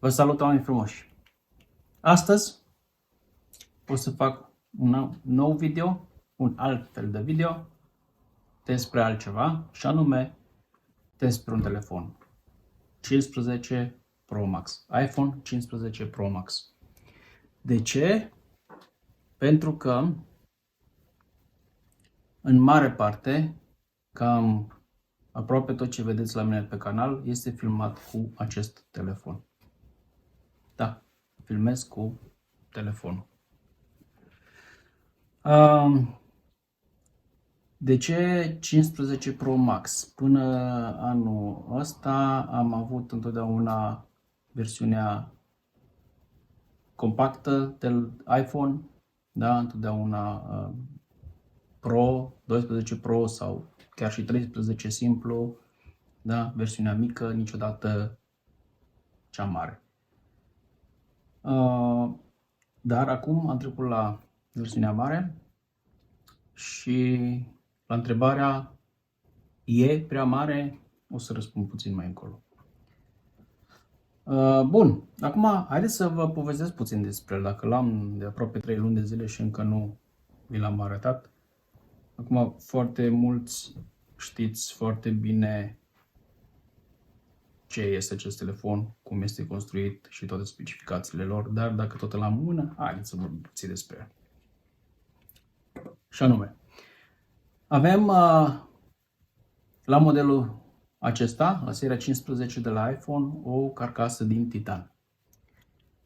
Vă salut, oameni frumoși! Astăzi o să fac un nou video, un alt fel de video despre altceva, și anume despre un telefon 15 Pro Max, iPhone 15 Pro Max. De ce? Pentru că în mare parte, cam aproape tot ce vedeți la mine pe canal este filmat cu acest telefon. Da, filmez cu telefonul. De ce 15 Pro Max? Până anul ăsta am avut întotdeauna versiunea compactă de iPhone, da, întotdeauna Pro, 12 Pro sau chiar și 13 simplu, da, versiunea mică, niciodată cea mare. Dar acum am trecut la versiunea mare și la întrebarea e prea mare o să răspund puțin mai încolo. Bun, acum haideți să vă povestesc puțin despre el, dacă l-am de aproape 3 luni de zile și încă nu vi l-am arătat. Acum foarte mulți știți foarte bine ce este acest telefon, cum este construit și toate specificațiile lor, dar dacă tot l-am în mână, haideți să vorbim puțin despre el. Și anume, avem la modelul acesta, la seria 15 de la iPhone, o carcasă din titan.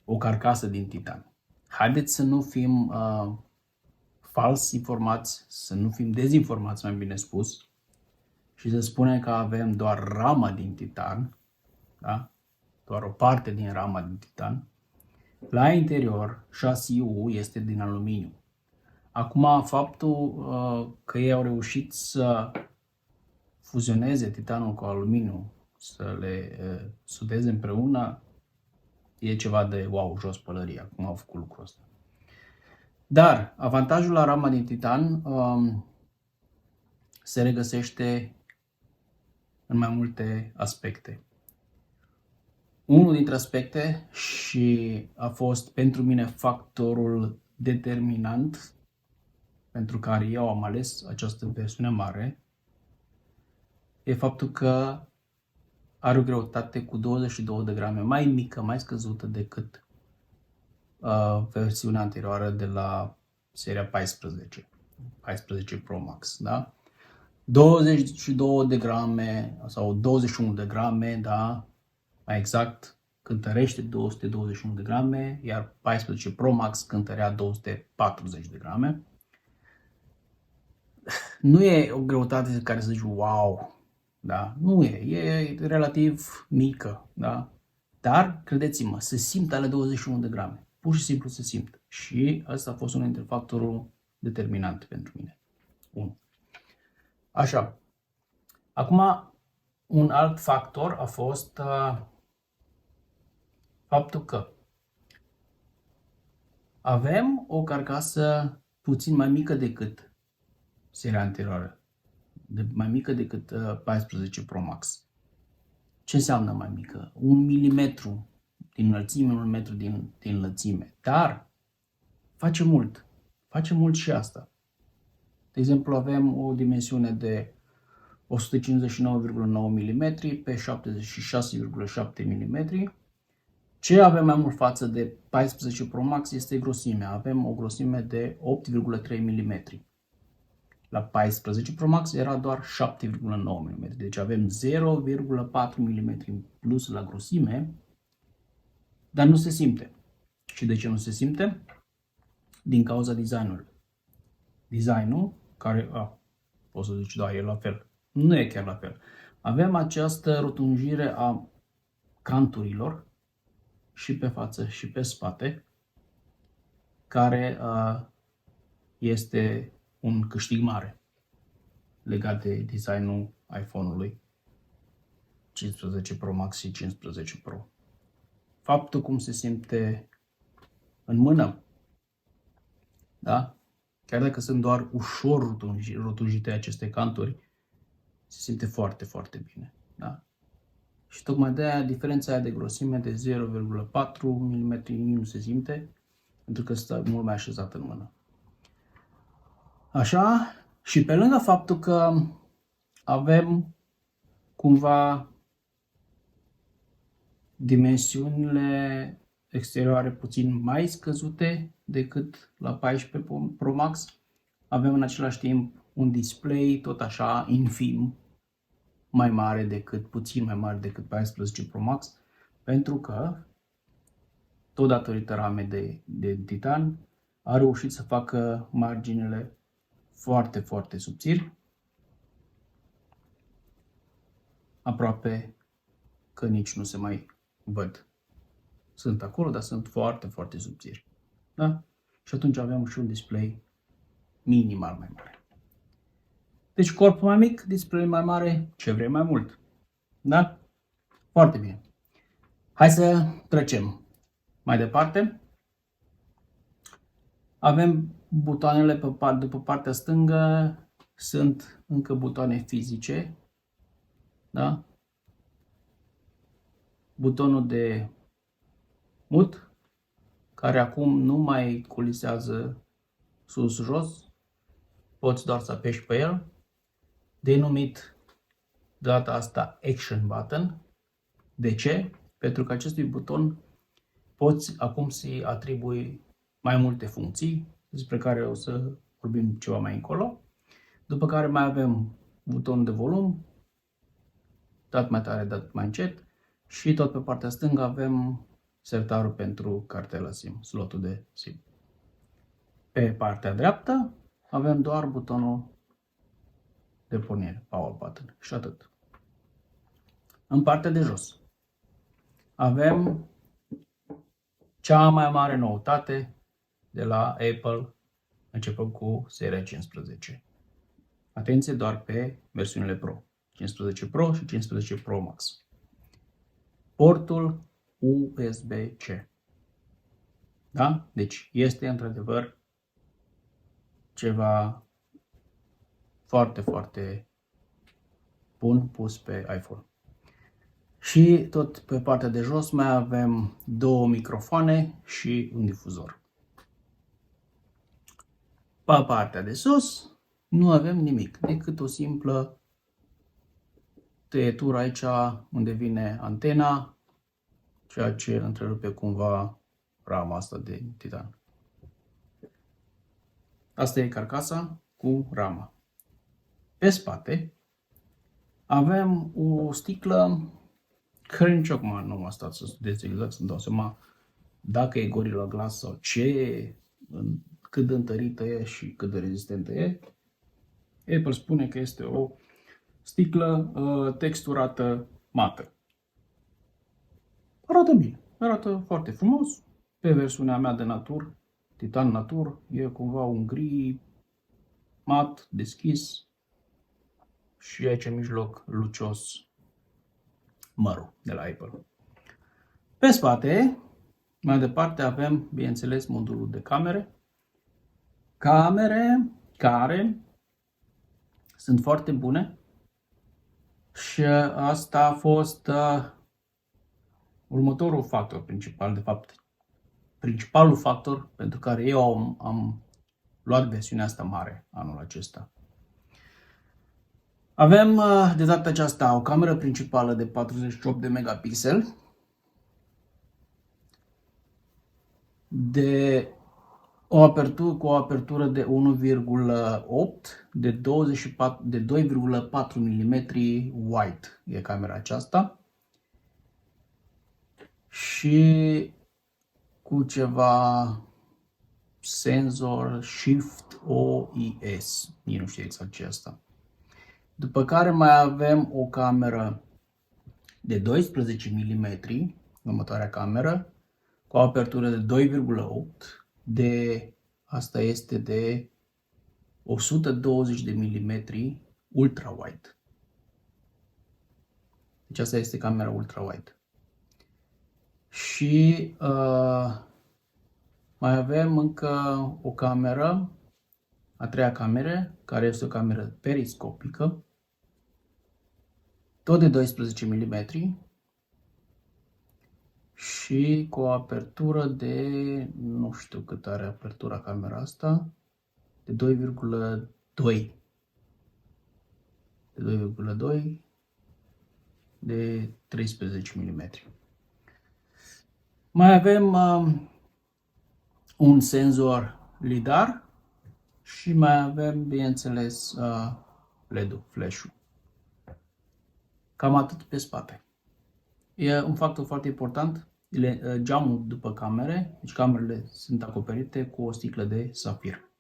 O carcasă din titan. Haideți să nu fim fals informați, să nu fim dezinformați, mai bine spus, și să spunem că avem doar rama din titan, da? Doar o parte din rama din titan. La interior, șasiul este din aluminiu. Acum, faptul că ei au reușit să fuzioneze titanul cu aluminiu, să le sudeze împreună, e ceva de wow, jos pălăria, cum au făcut lucrul ăsta. Dar avantajul la rama din titan se regăsește în mai multe aspecte. Unul dintre aspecte, și a fost pentru mine factorul determinant pentru care eu am ales această versiune mare, e faptul că are o greutate cu 22 de grame, mai mică, mai scăzută decât versiunea anterioară de la seria 14 Pro Max, da? 22 de grame sau 21 de grame, da? Mai exact, cântărește 221 de grame, iar 14 Pro Max cântărea 240 de grame. Nu e o greutate care să zici wow, da? Nu e relativ mică, da? Dar, credeți-mă, se simt ale 21 de grame. Pur și simplu se simt. Și ăsta a fost unul dintre factorul determinant pentru mine. 1. Așa. Acum, un alt factor a fost faptul că avem o carcasă puțin mai mică decât seria anterioară. Mai mică decât 14 Pro Max. Ce înseamnă mai mică? 1 mm din înălțime, 1 mm din lățime. Dar face mult. Face mult și asta. De exemplu, avem o dimensiune de 159,9 mm pe 76,7 mm. Ce avem mai mult față de 14 Pro Max este grosimea. Avem o grosime de 8,3 mm. La 14 Pro Max era doar 7,9 mm. Deci avem 0,4 mm în plus la grosime, dar nu se simte. Și de ce nu se simte? Din cauza designului. Designul, care, poți să zici, da, e la fel. Nu e chiar la fel. Avem această rotunjire a canturilor și pe față și pe spate, care este un câștig mare legat de designul iPhone-ului 15 Pro Max și 15 Pro. Faptul cum se simte în mână, da? Chiar dacă sunt doar ușor rotunjite aceste canturi, se simte foarte, foarte bine, da? Și tocmai de aia diferența aia de grosime de 0,4 mm nu se simte, pentru că stă mult mai așezat în mână. Așa, și pe lângă faptul că avem cumva dimensiunile exterioare puțin mai scăzute decât la 14 Pro Max, avem în același timp un display tot așa infim mai mare decât, puțin mai mare decât 14 Pro Max, pentru că tot datorită ramei de titan a reușit să facă marginile foarte, foarte subțiri, aproape că nici nu se mai văd. Sunt acolo, dar sunt foarte, foarte subțiri. Da? Și atunci avem și un display minimal mai mare. Deci corpul mai mic, display mai mare, ce vrei mai mult. Da? Foarte bine. Hai să trecem mai departe. Avem butoanele după partea stângă, sunt încă butoane fizice. Da? Butonul de mut, care acum nu mai colisează sus-jos, poți doar să apeși pe el, denumit de data asta Action Button. De ce? Pentru că acestui buton poți acum să-i atribui mai multe funcții, despre care o să vorbim ceva mai încolo. După care mai avem butonul de volum, dat mai tare, dat mai încet, și tot pe partea stângă avem sertarul pentru cartela SIM, slotul de SIM. Pe partea dreaptă avem doar butonul de pornire, power button, și atât. În partea de jos avem cea mai mare noutate de la Apple, începând cu seria 15. Atenție, doar pe versiunile Pro, 15 Pro și 15 Pro Max. Portul USB-C. Da? Deci este într-adevăr ceva foarte, foarte bun pus pe iPhone. Și tot pe partea de jos mai avem două microfoane și un difuzor. Pe partea de sus nu avem nimic, decât o simplă tăietură aici unde vine antena, ceea ce întrerupe cumva rama asta de titan. Asta e carcasa cu rama. Pe spate avem o sticlă care nici acum nu m-a stat să studiez exact, să-mi dau seama dacă e Gorilla Glass sau ce, cât de întărită e și cât de rezistentă e. Apple spune că este o sticlă texturată mată. Arată bine, arată foarte frumos. Pe versiunea mea de Natur, Titan Natur, e cumva un gri mat, deschis și aici în mijloc lucios mărul de la Apple. Pe spate, mai departe, avem, bineînțeles, modulul de camere. Camere care sunt foarte bune și asta a fost următorul factor principal, de fapt, principalul factor pentru care eu am luat versiunea asta mare anul acesta. Avem de data aceasta o cameră principală de 48 de megapixeli, cu o apertură de 1,8 de 2,4 mm wide e camera aceasta și cu ceva senzor Shift OIS, nu știu exact ce e asta. După care mai avem o cameră de 12 mm, următoarea cameră, cu o apertură de 2,8, asta este de 120 de mm ultra-wide. Deci asta este camera ultra-wide. Și mai avem încă o cameră, a treia cameră, care este o cameră periscopică, tot de 12 mm, și cu o apertură de, nu știu cât are apertura camera asta, de 2,2. De 2,2 de 13 mm. Mai avem un senzor LiDAR și mai avem, bineînțeles, LED-ul, flash-ul. Cam atât pe spate. E un factor foarte important, geamul după camere, deci camerele sunt acoperite cu o sticlă de safir.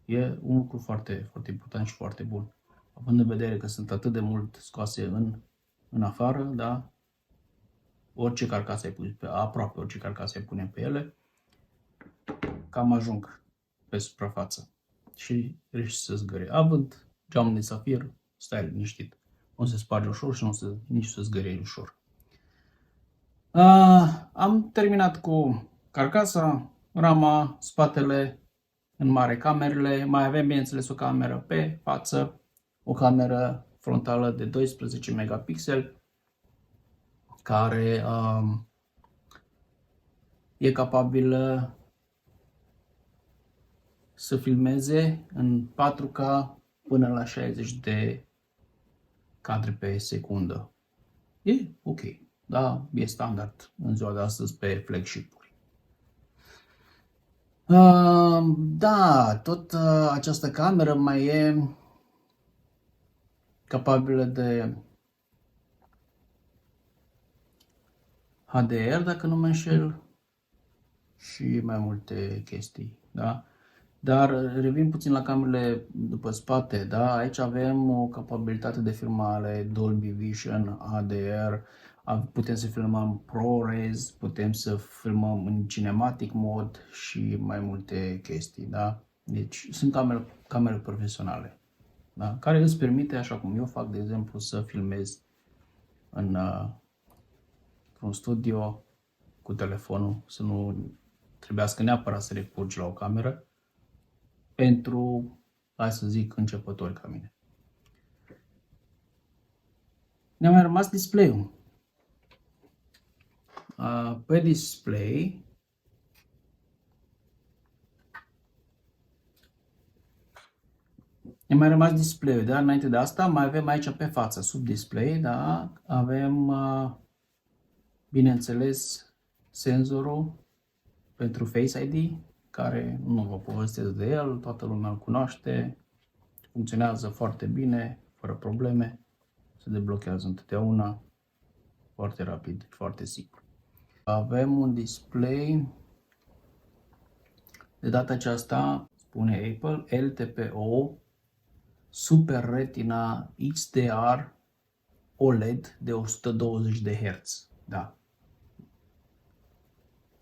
E un lucru foarte, foarte important și foarte bun. Având în vedere că sunt atât de mult scoase în afară, da? Orice carcasă ai pune, aproape orice carcasă ai pune pe ele, cam ajung pe suprafață și riști să zgârie. Având geamul de safir, stai liniștit. Nu se sparge ușor și nici să zgârie ușor. Am terminat cu carcasa, rama, spatele, în mare camerele. Mai avem, bineînțeles, o cameră pe față, o cameră frontală de 12 megapixeli, care e capabilă să filmeze în 4K până la 60 de cadre pe secundă. E ok, da, e standard în ziua de astăzi pe flagship-uri. Da, tot această cameră mai e capabilă de HDR, dacă nu mă înșel, și mai multe chestii, da? Dar revin puțin la camerele după spate, da? Aici avem o capabilitate de filmare Dolby Vision, HDR, putem să filmăm ProRes, putem să filmăm în cinematic mod și mai multe chestii, da? Deci sunt camere profesionale, da? Care îți permite, așa cum eu fac, de exemplu, să filmez într-un studio cu telefonul, să nu trebuiască neapărat să recurgi la o cameră pentru, hai să zic, începători ca mine. Ne-a mai rămas display-ul. Pe display ne-a mai rămas display-ul, dar înainte de asta mai avem aici pe față, sub display, da, avem, bineînțeles, senzorul pentru Face ID, care nu vă povestesc de el, toată lumea îl cunoaște, funcționează foarte bine, fără probleme, se deblochează întotdeauna, foarte rapid, foarte simplu. Avem un display, de data aceasta spune Apple, LTPO Super Retina XDR OLED de 120 de Hz. Da.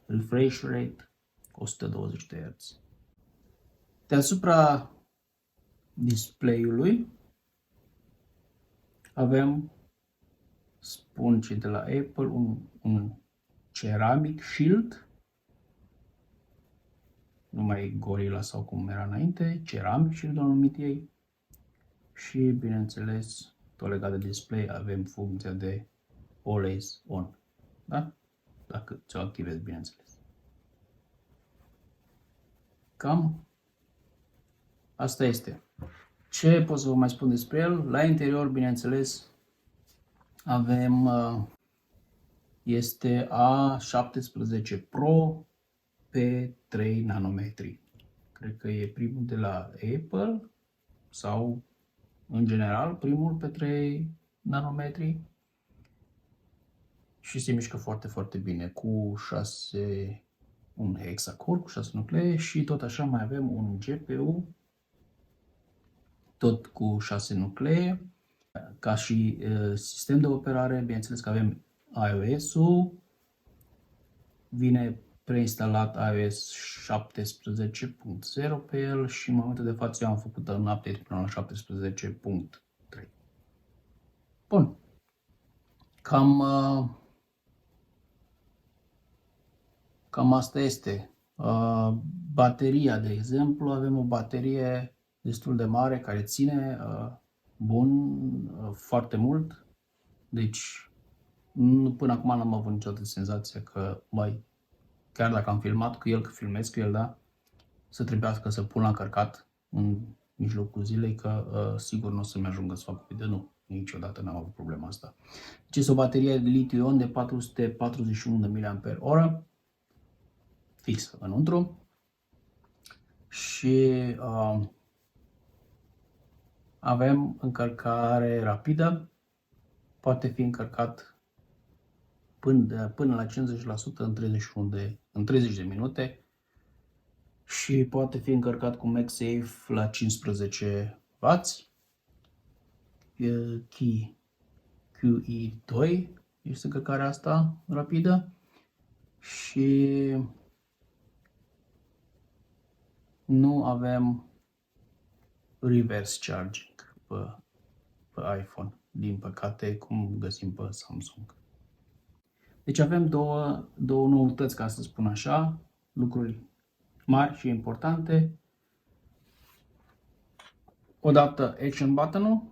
Refresh rate 120 de Hz. Deasupra display-ului avem, spun cei de la Apple, un ceramic shield, nu mai e Gorilla sau cum era înainte, ceramic shield l-au numit ei. Și, bineînțeles, tot legat de display, avem funcția de Always On, da? Dacă ți-o activezi, bineînțeles. Cam asta este. Ce pot să vă mai spun despre el? La interior, bineînțeles, avem, este A17 Pro pe 3 nanometri. Cred că e primul de la Apple sau, în general, primul pe 3 nanometri. Și se mișcă foarte, foarte bine cu un hexacore cu 6 nuclee și tot așa mai avem un GPU tot cu 6 nuclee. Ca și sistem de operare, bineînțeles că avem iOS-ul, vine preinstalat iOS 17.0 pe el și în momentul de față eu am făcut un update până la 17.3. Bun. Cam asta este. Bateria, de exemplu, avem o baterie destul de mare care ține bun foarte mult. Deci Până acum n-am avut niciodată senzația că, băi, chiar dacă am filmat cu el, că filmez cu el, da, să trebuiască să pun la încărcat în mijlocul zilei, că sigur nu o să-mi ajungă să fac video. Nu, niciodată n-am avut problema asta. Deci este o baterie de litiu-ion de 441 de mAh, fix înăuntru. Și avem încărcare rapidă, poate fi încărcat până la 50% în 30 de minute și poate fi încărcat cu MagSafe la 15W. QE2 este încărcarea asta rapidă și nu avem reverse charging pe iPhone, din păcate, cum găsim pe Samsung. Deci avem două noutăți, ca să spun așa, lucruri mari și importante. Odată Action Button-ul.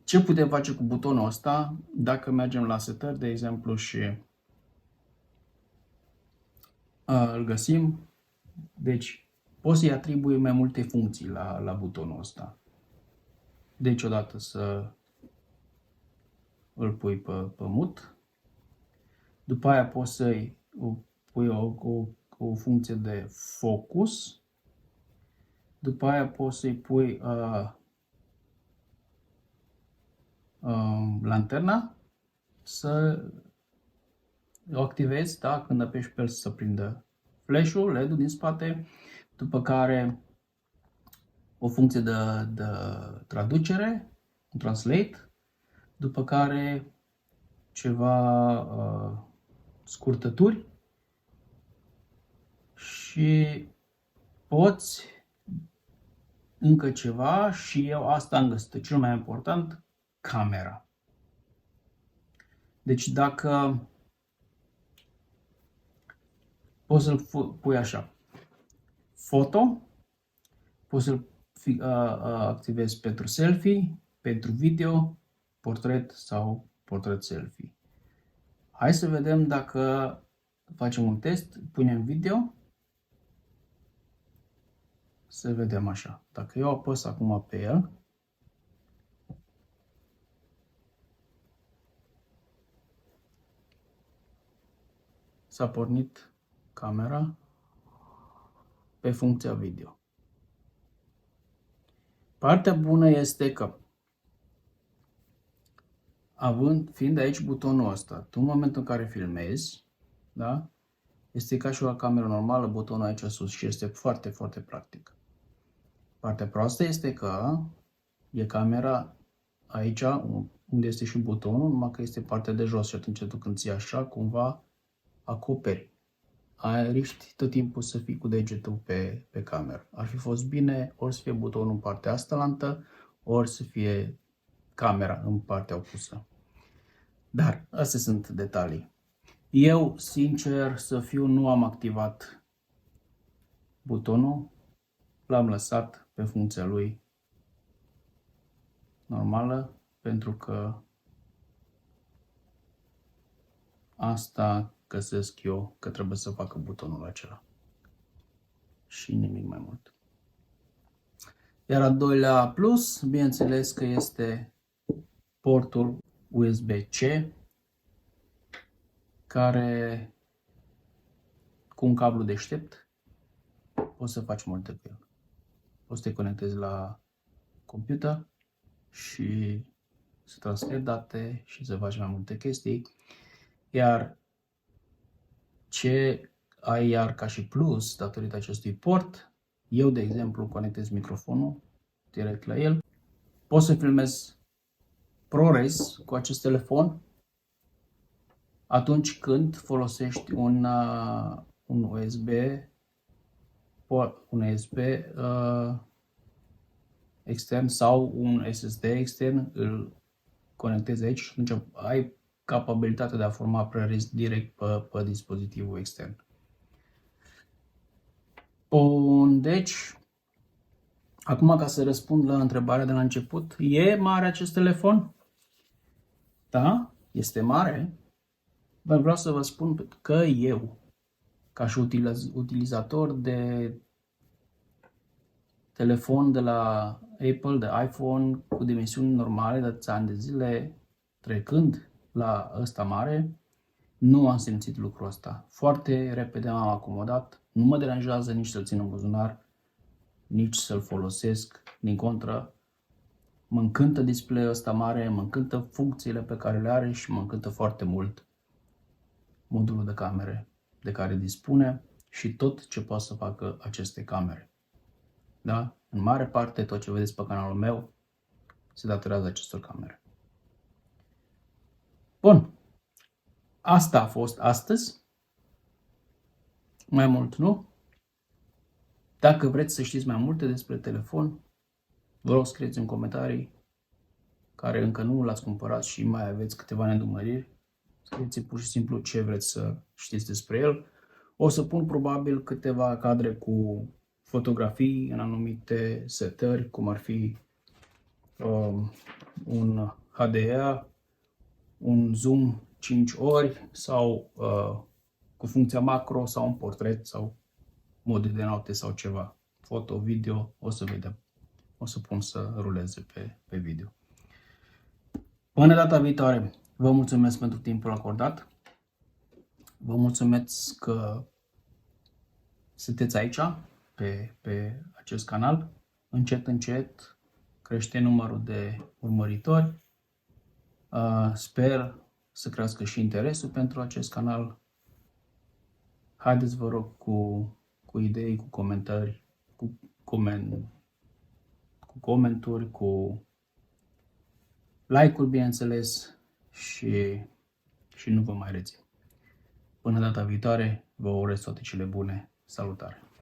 Ce putem face cu butonul ăsta dacă mergem la setări, de exemplu, și îl găsim? Deci poți să-i atribui mai multe funcții la butonul ăsta. Deci odată să îl pui pe mute. După aia poți să-i pui o funcție de focus. După aia poți să-i pui lanterna, să o activezi, da? Când apeși pe el să prindă flash-ul, LED-ul din spate. După care o funcție de traducere, translate. După care ceva scurtături și poți încă ceva și eu asta am găsit. Cel mai important, camera. Deci dacă poți să-l pui așa, foto, poți să-l activezi pentru selfie, pentru video, portret sau portret selfie. Hai să vedem dacă facem un test, punem video, să vedem așa. Dacă eu apăs acum pe el, s-a pornit camera pe funcția video. Partea bună este că, fiind aici butonul ăsta, tu în momentul în care filmezi, da, este ca și o cameră normală, butonul aici sus și este foarte, foarte practic. Partea proastă este că e camera aici, unde este și butonul, numai că este partea de jos și atunci tu când ții așa, cumva acoperi. Riști tot timpul să fii cu degetul pe cameră. Ar fi fost bine ori să fie butonul în partea asta lantă, ori să fie camera în partea opusă. Dar astea sunt detalii. Eu, sincer să fiu, nu am activat butonul. L-am lăsat pe funcția lui normală, pentru că asta găsesc eu că trebuie să facă butonul acela. Și nimic mai mult. Iar al doilea plus, bineînțeles că este portul USB-C, care cu un cablu deștept poți să faci multe cu el. Poți să te conectezi la computer și să transferi date și să faci mai multe chestii. Iar ce ai iar ca și plus datorită acestui port, eu de exemplu conectez microfonul direct la el. Poți să filmez ProRes cu acest telefon atunci când folosești un USB extern sau un SSD extern, îl conectezi aici și atunci ai capabilitatea de a forma ProRes direct pe dispozitivul extern. Bun, deci, acum ca să răspund la întrebarea de la început, e mare acest telefon? Da, este mare, vreau să vă spun că eu, ca și utilizator de telefon de la Apple, de iPhone, cu dimensiuni normale de atâția ani de zile, trecând la ăsta mare, nu am simțit lucrul ăsta. Foarte repede m-am acomodat, nu mă deranjează nici să-l țin în buzunar, nici să-l folosesc, din contră, mă încântă display-ul ăsta mare, mă încântă funcțiile pe care le are și mă încântă foarte mult modulul de camere de care dispune și tot ce poate să facă aceste camere. Da? În mare parte, tot ce vedeți pe canalul meu se datorează acestor camere. Bun. Asta a fost astăzi. Mai mult nu. Dacă vreți să știți mai multe despre telefon, vă rog scrieți în comentarii, care încă nu l-ați cumpărat și mai aveți câteva neîndumăriri. Scrieți pur și simplu ce vreți să știți despre el. O să pun probabil câteva cadre cu fotografii în anumite setări, cum ar fi un HDR, un zoom 5 ori sau cu funcția macro sau un portret sau modul de noapte sau ceva. Foto, video, o să vedem. O să pun să ruleze pe video. Până data viitoare, vă mulțumesc pentru timpul acordat. Vă mulțumesc că sunteți aici, pe acest canal. Încet, încet crește numărul de urmăritori. Sper să crească și interesul pentru acest canal. Haideți, vă rog, cu idei, cu comentarii, cu comenturi, cu like-uri, bineînțeles, și nu vă mai rețin. Până data viitoare, vă urez toate cele bune. Salutare!